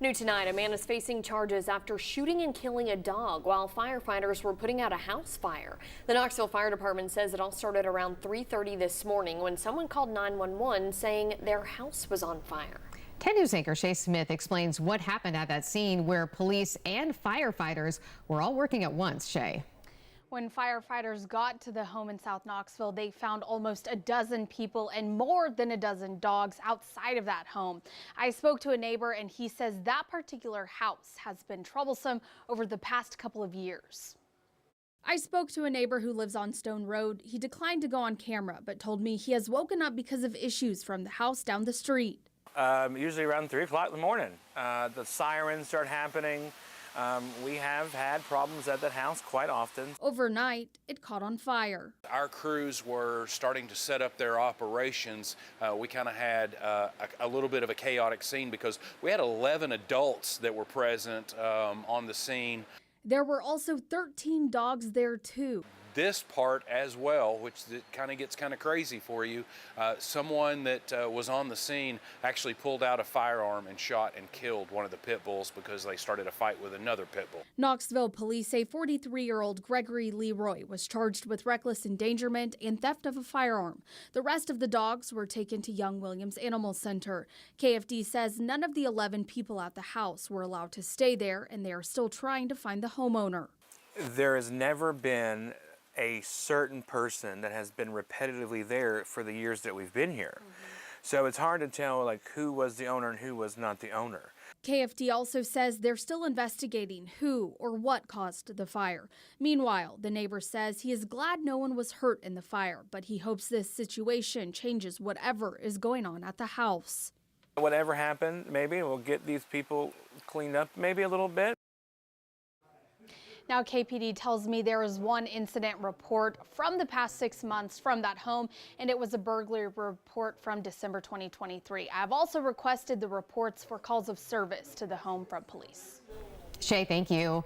New tonight, a man is facing charges after shooting and killing a dog while firefighters were putting out a house fire. The Knoxville Fire Department says it all started around 3:30 this morning when someone called 911 saying their house was on fire. 10 News anchor Shay Smith explains what happened at that scene where police and firefighters were all working at once. Shay. When firefighters got to the home in South Knoxville, they found almost a dozen people and more than a dozen dogs outside of that home. I spoke to a neighbor and he says that particular house has been troublesome over the past couple of years. I spoke to a neighbor who lives on Stone Road. He declined to go on camera, but told me he has woken up because of issues from the house down the street. Usually around 3 o'clock in the morning, the sirens start happening. We have had problems at that house quite often. Overnight, it caught on fire. Our crews were starting to set up their operations. We kind of had a little bit of a chaotic scene because we had 11 adults that were present on the scene. There were also 13 dogs there too. This part as well, which kind of gets kind of crazy for you, someone that was on the scene actually pulled out a firearm and shot and killed one of the pit bulls because they started a fight with another pit bull. Knoxville police say 43-year-old Gregory Leroy was charged with reckless endangerment and theft of a firearm. The rest of the dogs were taken to Young Williams Animal Center. KFD says none of the 11 people at the house were allowed to stay there, and they are still trying to find the homeowner. There has never been a certain person that has been repetitively there for the years that we've been here. So it's hard to tell like who was the owner and who was not the owner. KFD also says they're still investigating who or what caused the fire. Meanwhile, the neighbor says he is glad no one was hurt in the fire, but he hopes this situation changes whatever is going on at the house. Whatever happened, maybe we'll get these people cleaned up maybe a little bit. Now, KPD tells me there is one incident report from the past 6 months from that home, and it was a burglary report from December 2023. I've also requested the reports for calls of service to the home from police. Shay, thank you.